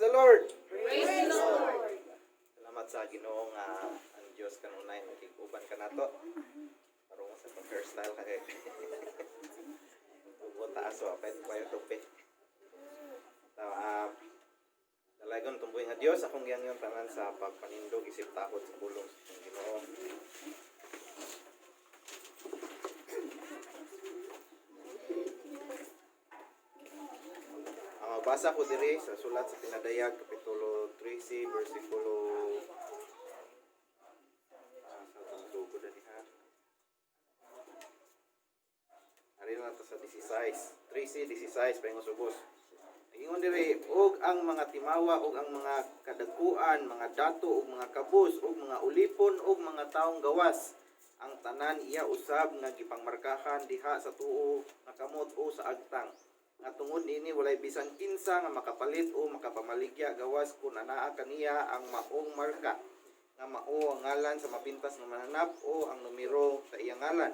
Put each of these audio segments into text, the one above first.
the Lord. Praise the Lord. Salamat sa Ginoo nga ang Dios kanunay makikuban ka nato. Parang sa hairstyle ka kay. Ubo taas wa pet kwayo tupi. Dalagon tumboy nga Dios akong giyang tanan sa pagpanindog isip takot sa pulong sa Ginoo. Basa ko diri sa sulat sa Pinadayag kapitulo 13 bersikulo sa dugo dali ha. Ari na to sa 16, 13:16 paingon subos. Ingon diri og ang mga timawa og ang mga kadakuan, mga dato og mga kabus og mga ulipon og mga taong gawas ang tanan iya usab nga gipangmarkahan diha sa tuo nga kamot o sa agtang. Nga tungod niini walay bisan kinsa nga makapalit o makapamaligya gawas kung anaa kaniya ang maong marka nga mao ang ngalan sa mapintas nga mananap o ang numero sa iyang ngalan.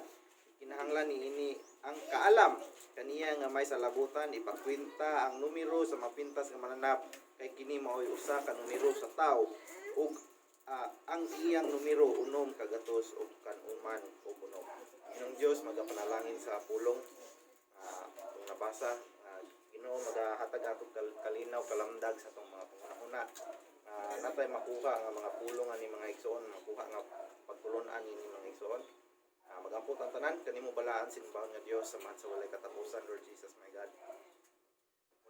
Kinahanglan niini ang kaalam kaniya nga may salabutan ipakwenta ang numero sa mapintas nga mananap kay kini mao'y usa ka numero sa tawo ug ang iyang numero unom kagatos ug kanuman o kuno. Inong Dios magapanalangin sa pulong kung nabasa Ginoo magahatag ato kalinaw kalamdag sa tong mga pangunahuna. Natay makuha nga mga pulong ani mga igsoon, makuha nga pagtulon-an ni mga igsoon. Magampot ang tanan kanimo balaan sinbahon nga Dios sa sa walay katapusan, Lord Jesus my God.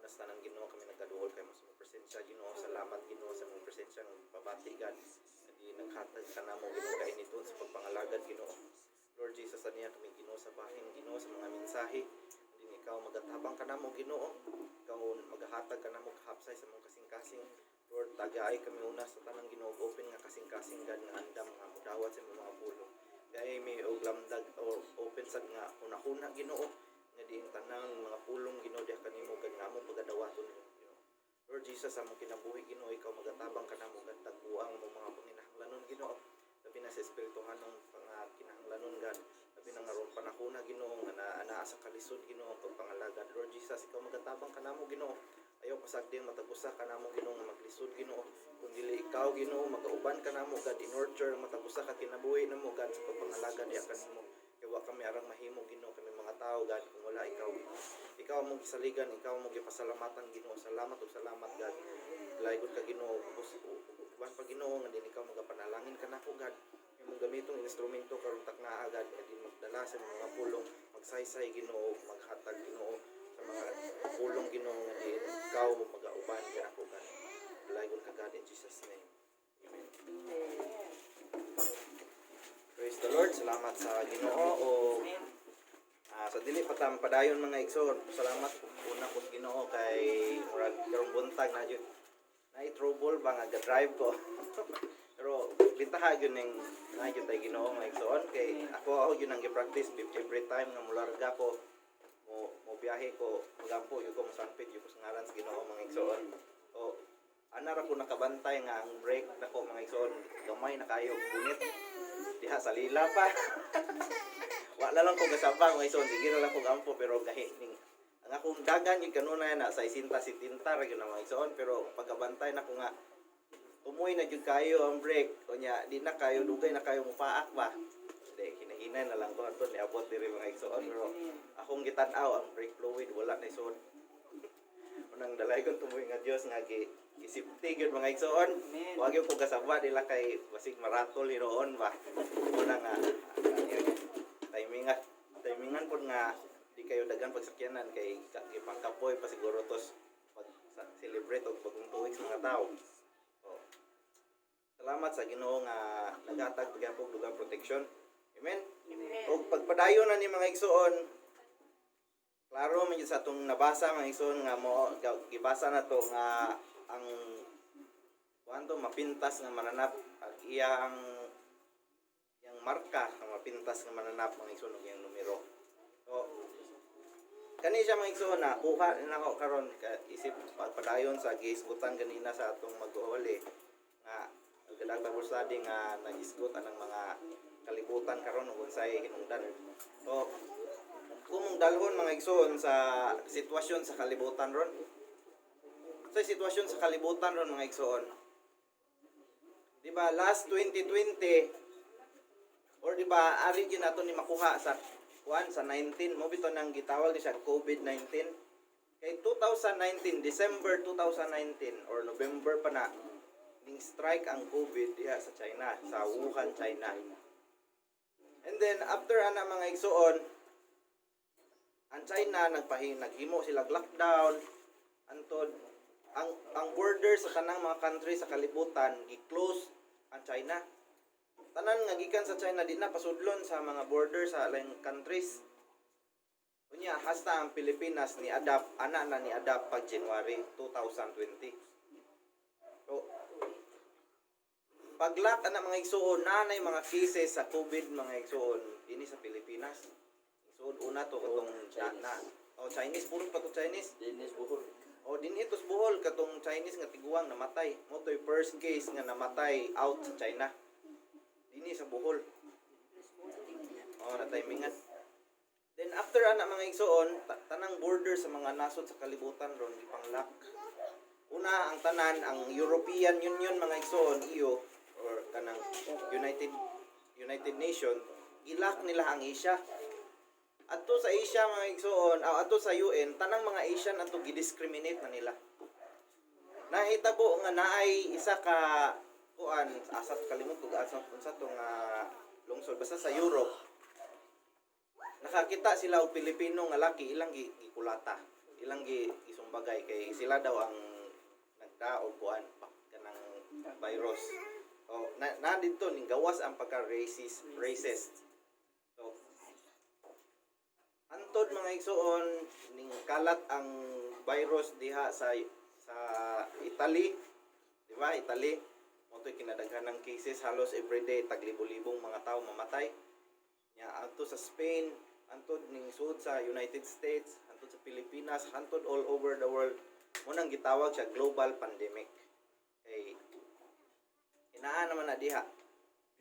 Unas tanang Ginoo kami nagaduol kay mas presensya Ginoo. Salamat Ginoo sa mong presensya ng pabati God. Di naghatag kanamo Ginoo kay initon sa pagpangalagad Ginoo. Lord Jesus aniya kami Ginoo sa bahin Ginoo sa mga mensahe. Ikaw magatabang ka namo Ginoo. Ikaw magahatag ka namo kahapsay sa mga kasing-kasing. Lord, tagaay kami una sa tanang Ginoo, open nga kasing-kasing God nga andam nga mudawat sa mga pulong. Kaya may og lamdag or open sad nga una-una Ginoo nga diin tanang mga pulong Ginoo diha kanimo God nga mo pagadawaton Ginoo. Lord Jesus, sa mong kinabuhi Ginoo, ikaw magatabang ka namo God tagbuang mo mga panginahanglanon Ginoo. Labi na sa espirituhan ng kinahanglanon God. Labi na nga ron panahon na Ginoo nga naa sa kalisod Ginoo pagpangalagad. Lord Jesus, ikaw magatabang ka namo Ginoo. Ayaw pasagding matagusa ka namo Ginoo nga maglisod Ginoo. Kung dili ikaw Ginoo magauban ka namo God in nurture matagusa ka kinabuhi namo God sa pagpangalagad diha kanimo. Kay wa kami arang mahimo Ginoo kami mga tao God kung wala ikaw Ginoo. Ikaw mong gisaligan, ikaw mong gipasalamatan Ginoo. Salamat ug salamat God. Laygod ka Ginoo. Kuan pa Ginoo nga din ikaw magapanalangin ka nako God. Imong gamitong instrumento karon takna agad nga din magdala sa mga pulong magsaysay Ginoo maghatag Ginoo sa mga pulong Ginoo nga din ikaw magauban ka nako God. Laygod ka God in Jesus name. Amen. Praise the Lord. Salamat sa Ginoo o sa dili patam padayon mga igsoon. Salamat una ko sa Ginoo kay murag karong buntag na jud na trouble ba nga ga-drive ko. Pero lintaha yun ng nagyon tayo Ginoo nga igsoon kay ako yun ang gi-practice every time nga mularga ko mo biyahe ko magampo yun ko masangpit yun ko sa ngalan sa Ginoo mga igsoon. So ana ra ko nakabantay nga ang brake nako mga igsoon gamay na kayo gunit diha sa lila pa. Wala lang ko gasabang mga igsoon sige na lang ko gampo pero gahi ning ang akong dagan yung kanunay na sa isinta-sitinta ra gyud na mga igsoon pero pagkabantay na ko nga tumoy na jud kayo ang brake kunya di na kayo dugay na kayo mupaak ba di hinahinay na lang ko ato niabot diri mga igsoon pero akong gitan-aw ang brake fluid wala na isod unang dalay ko tumoy nga Dios nga gisipti gyud mga igsoon wa gyud ko kasaba dila kay basig maratol hiroon ba una nga timingan pod nga di kayo dagan pagsakyanan kay gipangkapoy pa siguro tos pag celebrate og bagong tuig sa mga tao. Salamat sa Ginoo nga naghatag gyapon dugang protection. Amen. Og pagpadayon na ni mga igsoon, klaro man sa atong nabasa mga igsoon nga mo gibasa na to nga ang kuanto mapintas nga mananap at iyang marka nga mapintas nga mananap mga igsoon og iyang numero. So kani siya mga igsoon na kuha na ko karon isip pagpadayon sa giisgutan ganina sa atong mag-uuli nga kadagdag study nga nag-isgot anang mga kalibutan karon ug unsay hinungdan. So kung mong dalhon mga igsoon sa sitwasyon sa kalibutan ron Sa sitwasyon sa kalibutan ron mga igsoon. Di ba last 2020 or di ba ari gyud nato ni makuha sa sa 19 mo bito nang gitawag siya COVID-19. Kay 2019 December 2019 or November pa na ning strike ang COVID diha sa China, sa Wuhan, China. And then after ana mga igsoon, ang China naghimo sila lockdown antod ang border sa tanang mga country sa kalibutan gi-close ang China. Tanan nga gikan sa China di na pasudlon sa mga border sa laing countries. Unya hasta ang Pilipinas ni adapt pag January 2020. So paglat ana mga igsoon nanay mga cases sa COVID mga igsoon dinhi sa Pilipinas. Igsoon una to katong Chinese puro pa to Chinese. O dinhi tos Bohol katong Chinese nga tiguang namatay. Mo toy first case nga namatay out sa China. Dinhi sa Bohol. Na timingan. Then after ana mga igsoon, tanang border sa mga nasod sa kalibutan ron gipanglock. Una ang tanan ang European Union mga igsoon EU or kanang United Nation ilak nila ang Asia. Ato sa Asia mga igsoon, ato sa UN, tanang mga Asian ato gidiscriminate na nila. Nahitabo nga naay isa ka kuan asat kalimot kung asa tong lungsod basta sa Europe. Nakakita sila og Pilipino nga laki ilang gikulata, ilang gisumbagay kay sila daw ang nagdaog kuan kanang virus. O na dito ning gawas ang pagka-racist. So antod mga igsoon ning kalat ang virus diha sa Italy, di ba? Italy mo toy kinadaghan ng cases halos everyday taglibo-libong mga tao mamatay. Nya adto sa Spain, antod ning sud sa United States, antod sa Pilipinas, antod all over the world mo nang gitawag siya global pandemic. Kay inaan naman na diha.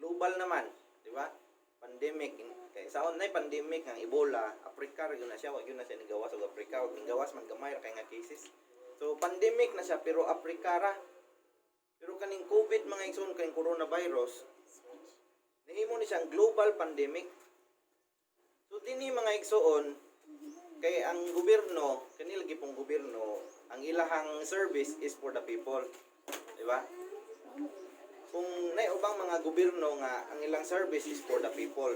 Global naman, di ba? Pandemic kay saon nay pandemic ng Ebola, Africa ra gyud na siya, wa gyud na siya nigawas og Africa, og nigawas man gamay ra kay nga cases. So pandemic na siya pero Africa ra. Pero kaning COVID mga igsoon kaning coronavirus, nahimo ni siyang global pandemic. So dinhi mga igsoon kay ang gobyerno, kani lagi pong gobyerno, ang ilahang service is for the people. Di ba? Kung nay ubang mga gobyerno nga ang ilang service is for the people,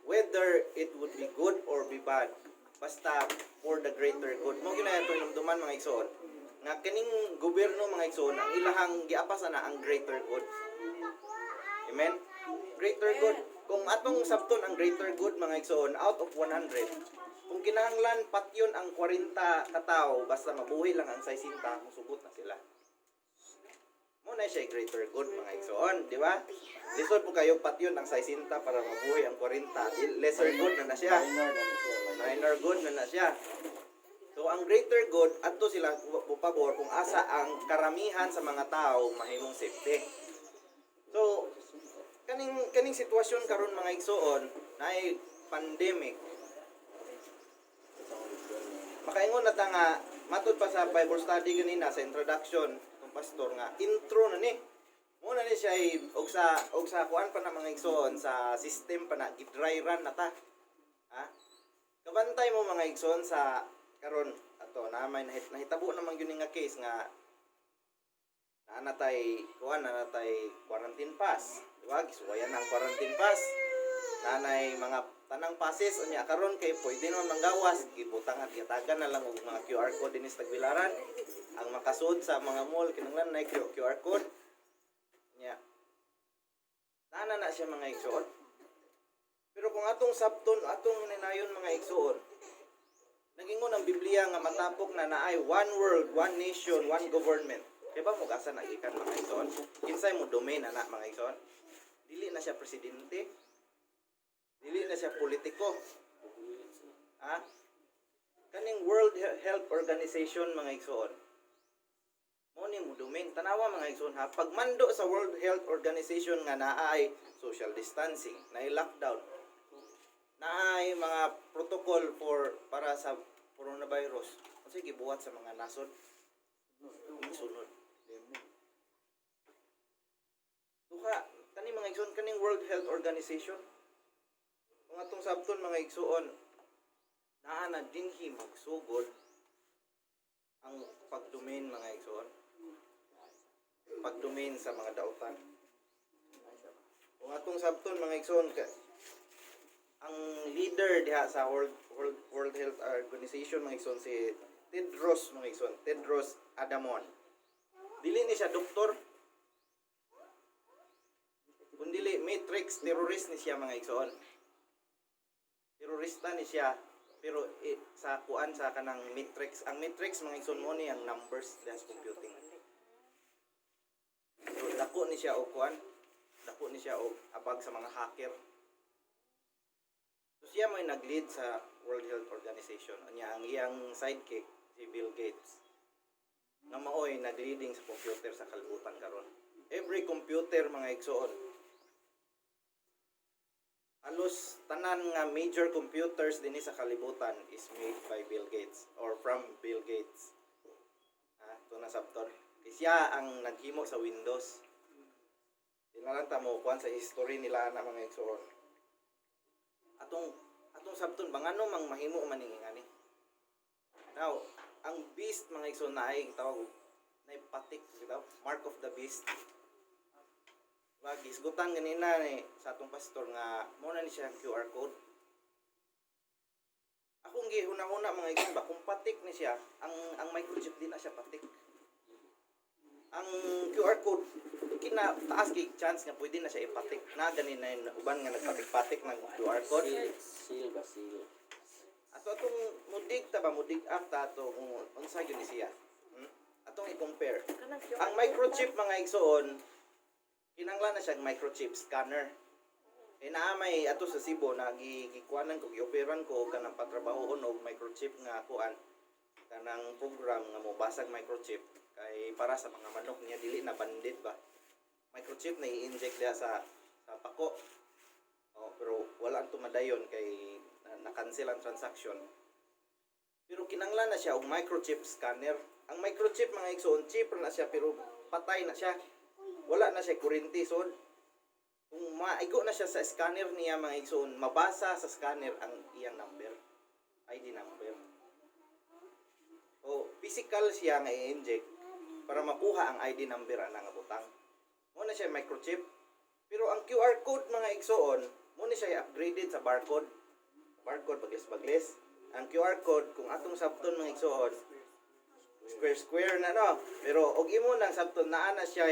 whether it would be good or be bad, basta for the greater good. Mo ginayon to numduman mga igsoon nga kaning gobyerno mga igsoon ang ilahang giapas na ang greater good. Amen. Greater good. Kung atong sabton ang greater good mga igsoon out of 100, kung kinahanglan patyon ang 40 katao basta mabuhi lang ang 60, musugot na sila. Mo na siya greater good mga igsoon, di ba? Lisod po kayo patyon ang 60 para mabuhi ang 40. Lesser good na siya. Minor good na siya. So ang greater good adto sila pabor kung asa ang karamihan sa mga tao mahimong safety. So kaning sitwasyon karon mga igsoon naay pandemic. Makaingon na ta nga matud pa sa Bible study ganina sa introduction pastor nga intro na ni mo na ni siya og sa kuan pa na mga igsoon sa system pa na gi-dry run na ta. Kabantay mo mga igsoon sa karon ato na may nahitabo naman gyud nga case nga nanatay quarantine pass, di ba? Gisuwayan ang quarantine pass. Nanay mga tanang passes unya karon kay pwede naman manggawas gibutang at yatagan na lang og mga QR code dinhi sa Tagbilaran. Ang makasud sa mga mall kinahanglan na QR code nya nana na siya mga igsoon. Pero kung atong sabton atong hininayon mga igsoon, nagingon ang Biblia nga matapok na naay one world, one nation, one government. Kaya ba mo gasa nagikan mga igsoon? Kinsay mo domain na mga igsoon? Dili na siya presidente. Dili na siya politiko. Kaning World Health Organization mga igsoon. Mo ni mo domain tanawa mga igsoon ha. Pagmando sa World Health Organization nga naay social distancing, naay lockdown, naay mga protocol para sa coronavirus. Unsay gibuhat sa mga nasod? sunod. Duha, kani mga igsoon kaning World Health Organization. Kung atong sabton mga igsoon, naa na dinhi magsugod ang pagdomain mga igsoon. Pagdomain sa mga dautan. Kung atong sabton mga igsoon, ang leader diha sa World Health Organization mga igsoon si Tedros mga igsoon, Tedros Adhanom. Dili ni siya doktor. Kundili matrix terrorist ni siya mga igsoon. Terorista ni siya pero sa kuan sa kanang matrix. Ang matrix mga igsoon mo ni ang numbers dance computing. So, dako ni siya og kuan. Dako ni siya og abag sa mga hacker. So siya may nag-lead sa World Health Organization. Anya ang iyang sidekick si Bill Gates. Na maoy nag-leading sa computer sa kalibutan karon. Every computer mga igsoon. Halos tanan nga major computers dinhi sa kalibutan is made by Bill Gates or from Bill Gates. Ito na sabton. Siya ang naghimo sa Windows. Tinalan ta mo kuan sa history nila na mga igsoon. Atong sabton bangano mang mahimo man ning ngani. Now, ang beast mga igsoon na ay tawag na patik bitaw, mark of the beast. Gisgutan ganina ni sa atong pastor nga mo na ni siya QR code. Akong gihuna-huna mga igsoon ba kung patik ni siya, ang microchip din na siya patik. Ang QR code kina taas kay chance nga pwede na siya ipatik. Na ganina yung uban nga nagpatik-patik ng QR code. Seal. Ato atong mudig up ta ato kung unsa gyud ni siya. Atong i-compare. Ang microchip mga igsoon kinanglan na siya microchip scanner. Naamay ato sa Cebu na gikuanan ko gioperan ko kanang patrabahoon og microchip nga kuan kanang program nga mobasag microchip kay para sa mga manok niya dili na bandit ba. Microchip na i-inject diha sa pako. Pero wala ang tumadayon kay na-cancel ang transaction. Pero kinanglan na siya og microchip scanner. Ang microchip mga igsoon chip na siya pero patay na siya. Wala na siya kuryente so kung maigo na siya sa scanner niya mga igsoon mabasa sa scanner ang iyang number, ID number. O physical siya nga i-inject para makuha ang ID number ana nga butang. Mo na siya microchip. Pero ang QR code mga igsoon mo na siya upgraded sa barcode. Barcode baglis. Ang QR code kung atong sabton mga igsoon square na no. Pero og imo nang sabton naa na siya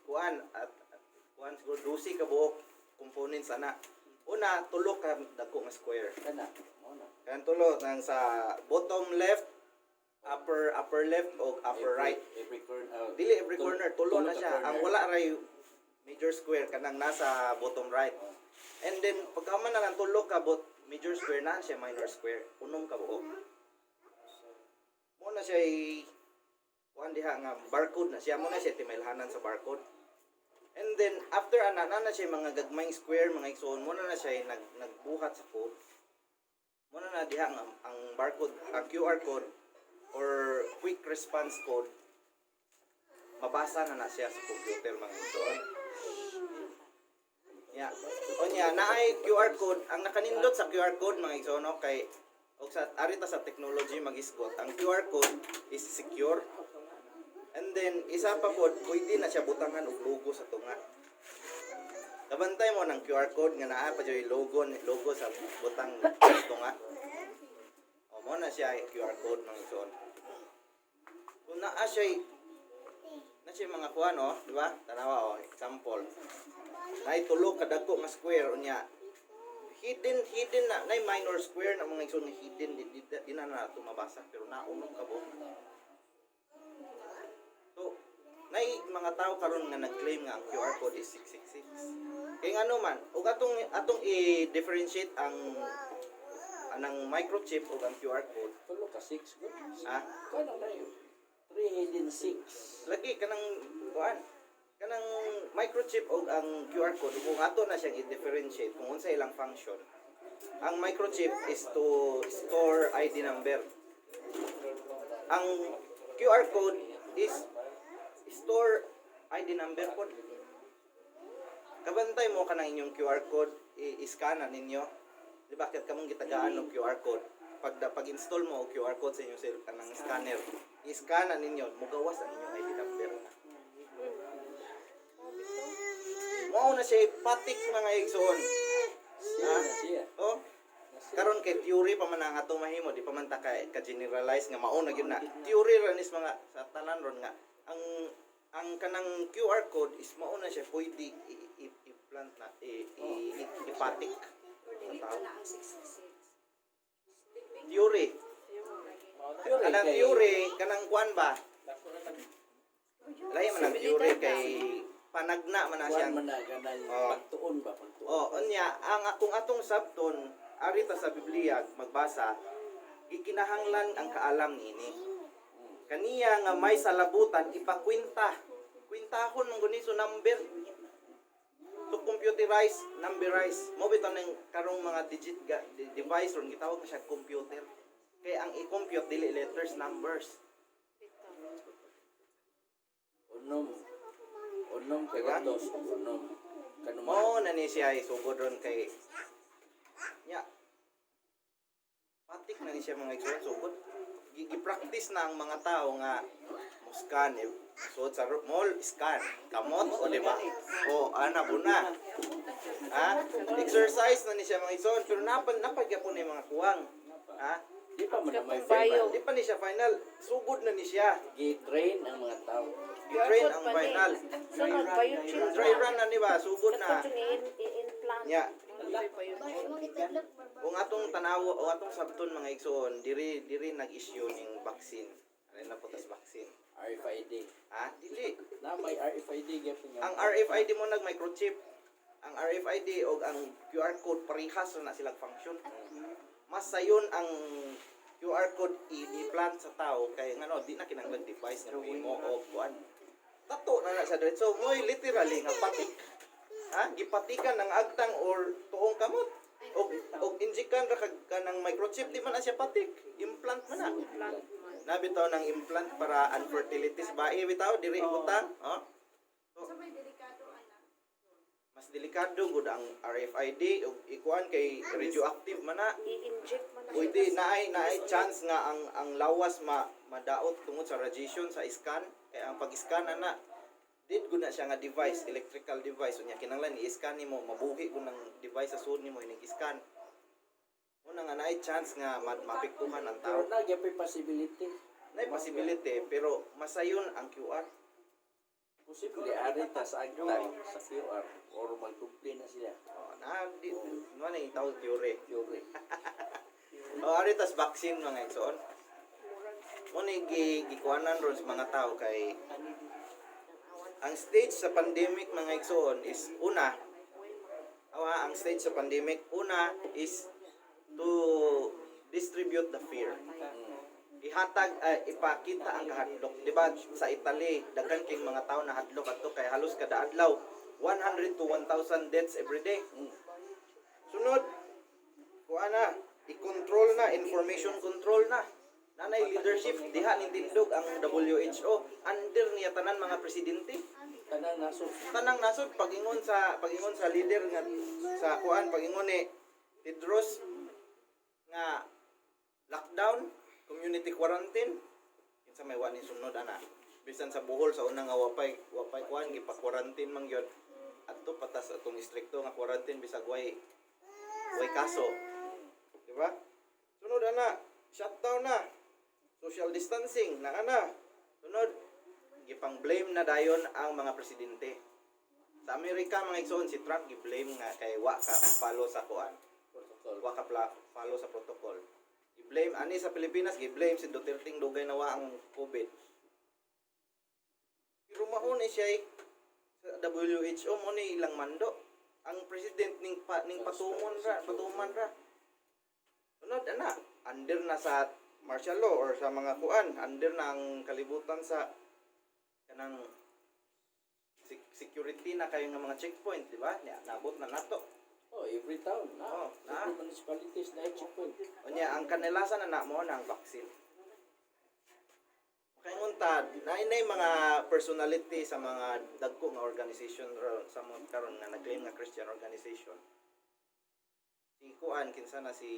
kuan siguro 12 ka buok components ana. Una tulo ka dako nga square. Kana, mo na. Kan tulo nang sa bottom left, upper left o upper right. Every corner. Dili every corner tulo na siya. Ang wala ray major square kanang nasa bottom right. And then pagkaman na lang tulo ka major square na siya minor square. Unong ka buok. Mo na siya kuan diha nga barcode na siya mo na siya timailhanan sa barcode. And then after ana na siya mga gagmayng square mga igsoon mo na siya nagbuhat sa code. Mo na diha ang barcode, ang QR code or quick response code mabasa na siya sa computer mga igsoon. Ya. Onya naay QR code, ang nakanindot sa QR code mga igsoon no kay og sa arita sa technology magisgot, ang QR code is secure. And then, isa pa po, pwede na siya butangan og logo sa tunga. Kabantay mo ng QR code nga naa pa dyan logo sa butang sa tunga. O mo na siya QR code ng igsoon. Kung naa siya mga kuha no, di ba? Tanawa o, example. Naitulo kadako nga square unya. Hidden na, nay minor square na mga igsoon hidden di na nato mabasa pero naunong ka po. So, nay mga tao karon nga nag-claim nga ang QR code is 666. Kay ngano man, ug atong i-differentiate ang anang microchip ug ang QR code. Tulo ka 6 good. Kana na yun. 3 hidden 6. Lagi kanang kuan. Kanang microchip ug ang QR code kung ato na siyang i-differentiate kung unsa ilang function. Ang microchip is to store ID number. Ang QR code is store ID number po. Kabantay mo ka ng inyong QR code, i-scan na ninyo. Di ba, kahit kamong gitagaan ng QR code, pag-install mo o QR code sa inyong cellphone ng scanner, i-scan na ninyo, mugawas ang inyong ID number na. Mao na siya patik mga igsoon. Siya na siya. Oh, karon kay theory pa man ang ato mahimo, di pa man ta ka generalize nga mao na gyud na. Theory ra nis mga sa tanan ron nga ang kanang QR code is mao na siya pwede i-plant na ipatik. Theory. Kanang theory, kanang kuan ba? Lahi man ang theory kay panagna man na Kuan siyang man na kanang Oh. pagtuon ba, pagtuon. Oh, unya ang atong sabton arita sa Biblia magbasa gikinahanglan ang kaalam niini. Kaniya nga may salabutan ipakwenta. Kwintahon mong guni so number. To computerize, numberize. Mo bitaw ning karong mga device ron gitawag na siya computer. Kay ang i-compute dili letters, numbers. Unom kay gatos, unom kanuman. Mao na ni siya isugod ron kay nya. Patik na ni siya mga sugod. Gi-practice na ang mga tao nga mo scan so sa mall scan kamot o di ba o ana buna ha exercise na ni siya mga igsoon pero napagya po ni mga kuwang ha Di pa man na may Bayo. final. di pa ni siya final sugod na ni siya Gi-train ang mga tao. i-train ang final Sunod pa yun. try run na ni ba sugod na I-implant. nya Hindi pa yun. kung atong tanawo o atong sabton mga igsoon diri nag-issue ning vaccine ano na putas vaccine RFID. ha dili Na may RFID gyapon ang RFID mo nag microchip ang RFID o ang QR code parehas na silang function mas sayon ang QR code i-plant sa tao kay ngano di na kinahanglan device nga mo o kuan tato na sa diretso mo literally nga patik ha gipatikan ng agtang or tuong kamot og injikan ra kag kanang microchip di man na siya patik implant man na nabitaw ng implant para unfertilities bae bitaw diri butang oh so, mas delikado gud ang RFID ug ikuan kay radioactive man na I-inject mo na. pwede naay chance nga ang lawas madaot tungod sa radiation sa scan kay ang pag-scan na did gud na siya nga device electrical device unya kinahanglan i-scan nimo mabuhi gud ng device sa sud nimo ining scan una nga naay chance nga mapiktuhan ang tao Pero na gyapon possibility. naay possibility pero masayon ang QR Posible ari ta sa agtang sa QR or mag-complain na sila. na di no na tawag theory Theory. o ari tas vaccine mga igsoon mo ni gikuanan ron sa mga tao kay ang stage sa pandemic mga igsoon is ang stage sa pandemic is to distribute the fear. Ihatag ipakita ang kahadlok. Di ba sa Italy daghan king mga tao na hadlok adto kay halos kada adlaw 100 to 1,000 deaths every day. Sunod kuana i-control na information control na. Nanay leadership diha nindindog ang WHO under niya tanan mga presidente. Tanang nasod pagingon sa leader nga sa kuan pagingon ni Tedros nga lockdown community quarantine kinsa may wani sunod ana bisan sa Bohol sa unang nga wapay kuan gipa-quarantine man gyud adto patas atong istrikto nga quarantine bisag way kaso di ba sunod ana shutdown na social distancing na ana sunod gipang blame na dayon ang mga presidente sa Amerika mga igsoon si Trump gi-blame nga kay wa ka follow sa kuan wa ka follow sa protocol i-blame ani sa Pilipinas gi-blame si Duterte dugay nawa ang COVID pero mao ni siya sa WHO mo ni ilang mando ang president ning patuman ra sunod ana under na sa martial law or sa mga kuan under na ang kalibutan sa kanang security na kayo ng mga checkpoint di ba nabot na nato. Oh, every town. Oh, Every municipalities na checkpoint. Unya ang kanelasan na mo na ang vaccine. Makaingon ta na mga personality sa mga dagko nga organization sa mga karon nga nag-claim nga Christian organization. Si Kuan kinsa na si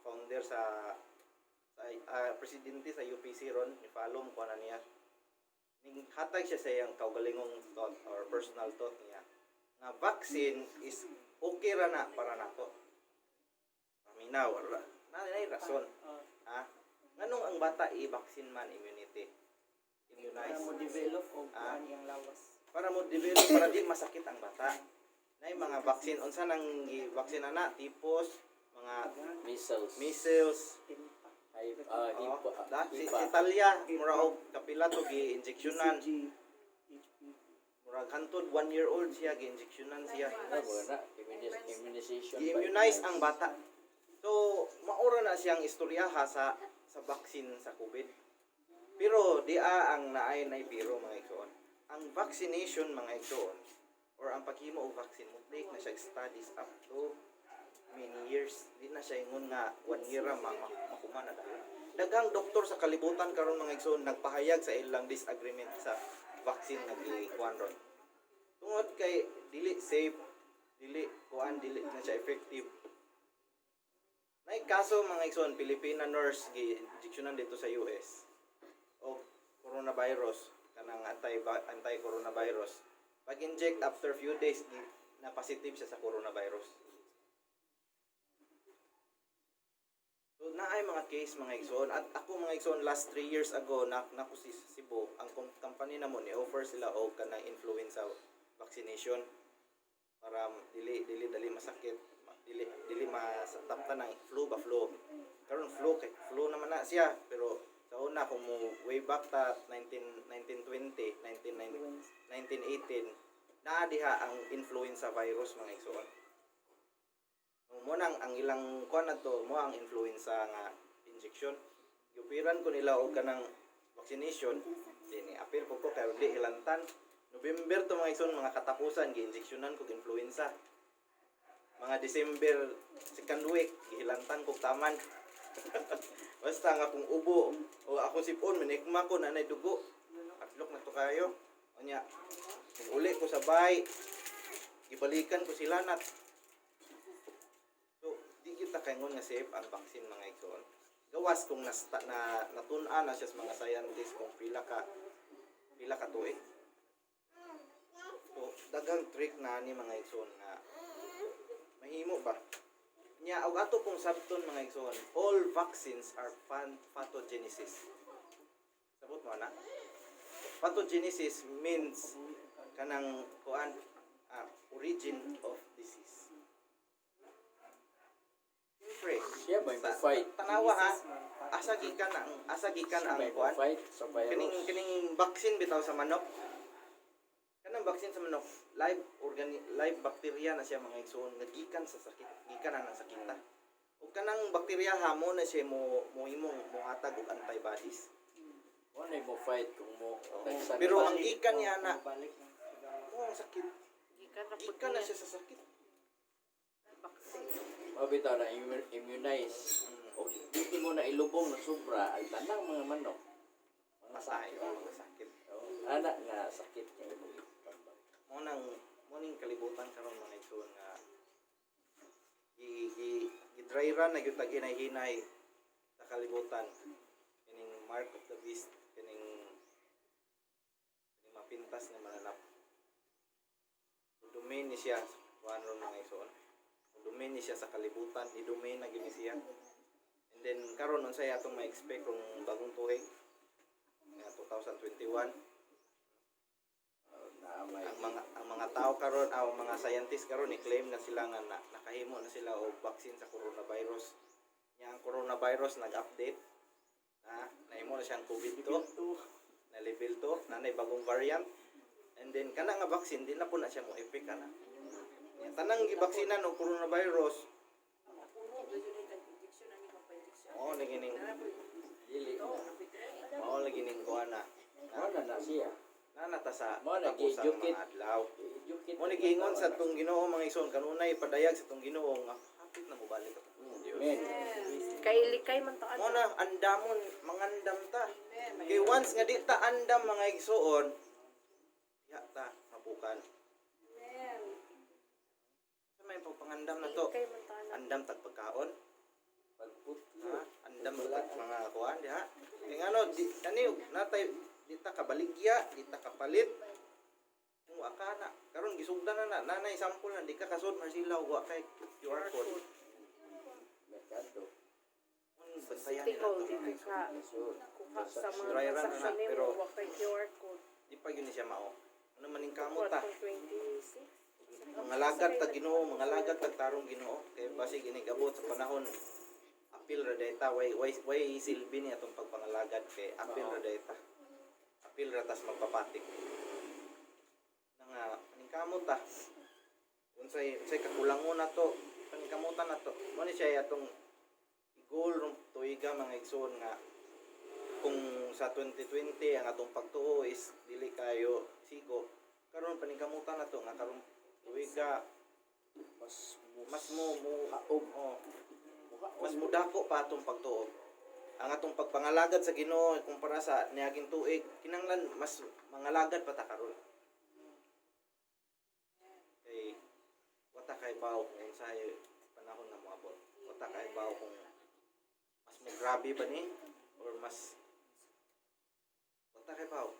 founder sa presidente sa UPC ron ni Palom kuan na niya. Ning hatag siya sa iyang kaugalingong thought or personal thought niya nga vaccine is okay ra na para nato. Paminaw ra. Na rason. Ha? Nganong ang bata i-vaccine man immunity? Immunize. Para mo develop o Ah. yung lawas. Para mo develop para di masakit ang bata. Nay mga vaccine unsa nang gi-vaccine na tipos, mga measles, si Italia mura og kapila to gi-injectionan. Mura hantod 1 year old siya gi-injectionan siya. Immunization. Gi-immunize ang bata. So, maura na siyang istoryaha sa vaccine sa COVID. Pero di ang naay pero mga igsoon. Ang vaccination mga igsoon or ang paghimo og vaccine mo take na siya studies up to many years. Di na siya ingon nga 1 year ra makuman na dahil. Daghang doktor sa kalibutan karon mga igsoon nagpahayag sa ilang disagreement sa vaccine nga gikuan ron. Tungod kay dili safe, dili na siya effective. May kaso mga igsoon Pilipina nurse gi-injectionan dito sa US o coronavirus kanang anti-coronavirus. Pag-inject after few days na positive siya sa coronavirus. So naay mga case mga igsoon at ako mga igsoon last 3 years ago naku si Cebu ang company namo ni offer sila og kanang influenza vaccination para dili dali masakit. Dili masataptan ng flu karon flu naman na siya pero sa una kung mo way back ta 1920 1918 naa diha ang influenza virus mga igsoon mo nang ang ilang kuan nato mo ang influenza nga injection yupiran ko nila og kanang vaccination dinhi apil ko kay di hilantan November to mga igsoon mga katapusan gi-injectionan kog influenza mga December second week gihilantan kog taman basta nga kung ubo o ako sipon manikma ko nanay dugo atlok na to kayo unya kung uli ko sa bay gibalikan ko sila nat so di kita kaingon nga safe ang vaccine mga igsoon gawas kung natun-an na siya sa mga scientists kung pila ka tuig so dagang trick na ni mga igsoon nga mahimo ba? Nya og ato pong sabton mga igsoon, all vaccines are pathogenesis. Sabot mo na? Pathogenesis means kanang kuan origin of disease. Siyempre, Siya may fight. tanawa ha, asa gikan ang kuan. Fight sa virus. Kining vaccine bitaw sa manok. Kanang vaccine sa manok, live bacteria na siya mga igsoon nga gikan sa sakit, gikan na ng sakita. Ug kanang bakterya hamo na siya mo hatag og antibodies. Ano mo fight kung mo Pero ang gikan niya na Balik ng sigaw. mo ang sakit, gikan na siya sa sakit. mabitaw na immunize. O hindi mo na ilubong na sobra ang tanang mga manok. Masayo, mga sakit. Anak nga sakit niya. Mo ning kalibutan karon mga igsoon nga dry run na gyud tag hinay sa kalibutan. Kining mark of the beast, kining mapintas ni mananap. Domain ni siya kuan ron mga igsoon. Domain ni siya sa kalibutan, i-domain na gyud ni siya. And then karon unsay atong ma-expect kung bagong tuig nga 2021 ang mga tao karon ang mga scientists karon i-claim na sila nga nakahimo na sila og vaccine sa coronavirus. Nya ang coronavirus nag-update nahimo na siyang COVID-2 na level 2 na nay bagong variant and then kana nga vaccine di na po na siya mo effect kana. Nya tanang gibaksinan og coronavirus lagi ning kuana Na siya. nanata sa Mo na tapusang gi-jukit. mga adlaw. Jukit. Mo ni giingon sa tong Ginoo mga igsoon kanunay padayag sa tong Ginoo nga hapit na mobalik ako. Amen. Kailikay man ta Mo ano. na andamon mangandam ta. Kay once nga di ta andam mga igsuon, ya ta mapukan. Sa may pagpangandam na to, Kailikay man ta ano. andam tag pagkaon, Pagputlo. ha? Andam tag mga kuan di ha. Kay ngano di tani natay di ta kabaligya, di ta kapalit. Kung wa ka na, karon gisugdan na nanay sample na di ka kasod marsilaw wa kay QR code. Merkado. Bantayan Tiko nila to. dito ka So, kuha sa mga Dry run na transaction na, pero- nimo wa kay QR code. Di pa yun siya mao. Ano maning kamo Kuha ta? tong 26. Mga lagad tag Ginoo, mga lagad tag tarong Ginoo. Kay basi gini gabot sa panahon. Apil ra dayta way silbi ni atong pagpangalagad kay apil ra dayta. Apil ra tas magpapatik. Nga paningkamot ta. Unsay kakulangon nato, paningkamutan nato. Mo ni siya atong goal ron tuiga mga igsoon nga kung sa 2020 ang atong pagtuo is dili kayo sigo, karon paningkamutan nato nga karon tuiga mas mo haog mas mudako pa atong pagtuo. Ang atong pagpangalagad sa Ginoo kumpara sa niaging tuig, kinanglan mas mangalagad pa ta karon. Kay wata kay bawo kung unsay panahon na moabot. Wata kay bawo kung mas mo grabe ba ni or mas wata kay bawo.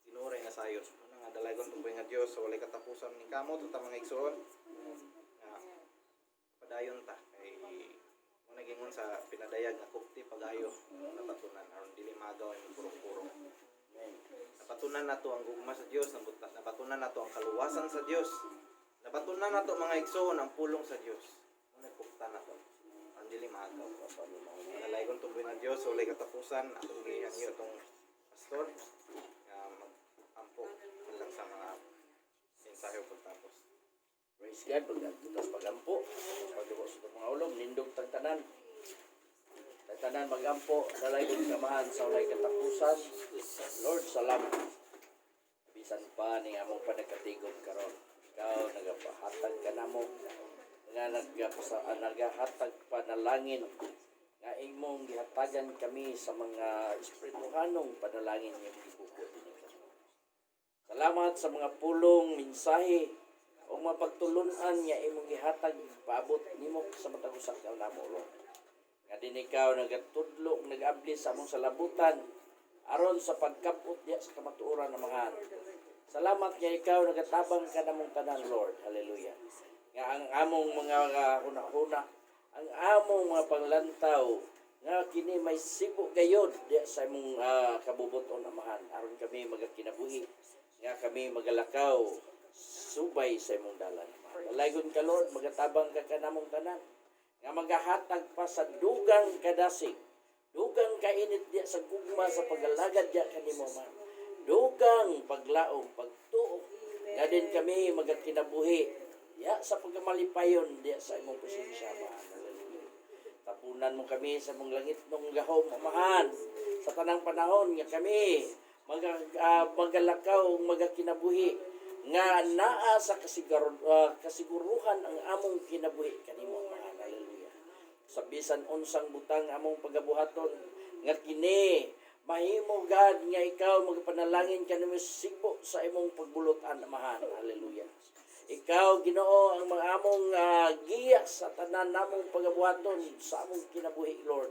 Tinuray nga sayon. Ano nga dalagon tungkol nga Dios sa walay katapusan ni kamot ta mga igsoon. Nga padayon ta kay mo nagingon sa pinadayag nga kupti pagayo napatunan aron dili magaw ang purong-purong. Napatunan nato ang gugma sa Dios, napatunan nato ang kaluwasan sa Dios. Napatunan nato mga igsoon ang pulong sa Dios. Mo nagkupta nato. Ang dili magaw. Nalagon tungkol nga Dios sa walay katapusan atong gihangyo atong pastor nga mag-ampo lang sa mga mensahe pagtapos. praise God, pagkatas pagampo, pagduwa sa mga ulong, nindog tagtanan. Tagtanan magampo, dalay kong kamahan sa ulay katapusan. Lord, salamat. Bisan pa ni among panagkatigom karon. Ikaw nagapahatag ka namo nga nagahatag panalangin nga imong gihatagan kami sa mga espirituhanong panalangin nga gibuko dinhi. Salamat sa mga pulong mensahe o mapagtulunan nga imong gihatag paabot nimo sa matag usa ka namo Lord. Nga din ikaw nagatudlo nagabli sa among salabutan aron sa pagkapot diya sa kamatuoran ng mga. Salamat nga ikaw nagatabang ka namong tanan Lord. Hallelujah. Nga ang among mga hunahuna, ang among mga panglantaw nga kini may sibo gayod diya sa imong kabubuton amahan aron kami magakinabuhi nga kami magalakaw subay sa imong dalan. Dalaygon ka Lord, magatabang ka kanamong tanan nga magahatag pa sa dugang kadasig, dugang kainit diya sa gugma sa pagalagad diya kanimo man, dugang paglaom pagtuo nga din kami magakinabuhi ya sa pagmalipayon diya sa imong presensya man. Hallelujah. Tapunan mo kami sa mong langit nung gahom amahan sa tanang panahon nga kami magalakaw magakinabuhi nga naa sa kasiguruhan ang among kinabuhi kanimo amahan. Hallelujah. Sa bisan unsang butang among pagabuhaton nga kini mahimo God nga ikaw magpanalangin kanimo sigbo sa imong pagbulutan amahan. Hallelujah. Ikaw Ginoo ang mga among giya sa tanan namong pagabuhaton sa among kinabuhi Lord.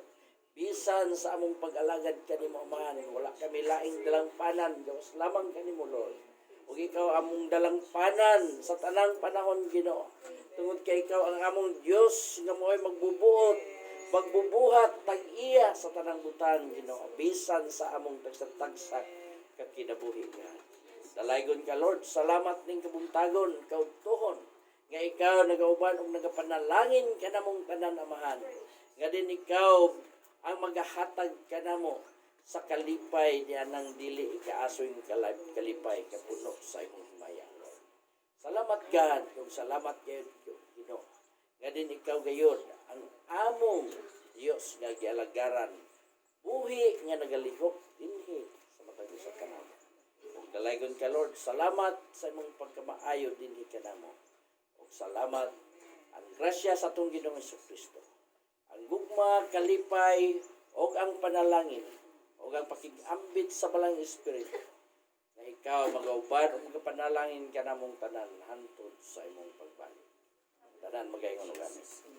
Bisan sa among pag-alagad kanimo amahan, wala kami laing dalangpanan, Dios lamang kanimo Lord. Ug ikaw among dalangpanan sa tanang panahon Ginoo. Tungod kay ikaw ang among Dios nga mo'y magbubuhat tag-iya sa tanang butang Ginoo. Bisan sa among tagsa-tagsa kakinabuhi God. Dalaygon ka Lord, salamat ning kabuntagon, kautuhon nga ikaw nagauban ug nagapanalangin kanamong tanan amahan. Nga din ikaw ang magahatag kanamo sa kalipay niya nang dili ikaasoy kalipay kapuno sa imong himaya Lord. Salamat God, ug salamat gayud Ginoo. Nga din ikaw gayud ang among Dios nga gialagaran. Buhi nga nagalihok dinhi sa matag usa kanamo. Dalaygon ka Lord, salamat sa imong pagkamaayo dinhi kanamo. Ug salamat ang grasya sa atong Ginoong Kristo. Ang ang gugma, kalipay, o ang panalangin, o ang pakigambit sa balang espiritu, na ikaw magaubad o magapanalangin ka na mong tanan hantod sa imong pagbalik. Tanan magayon og amin.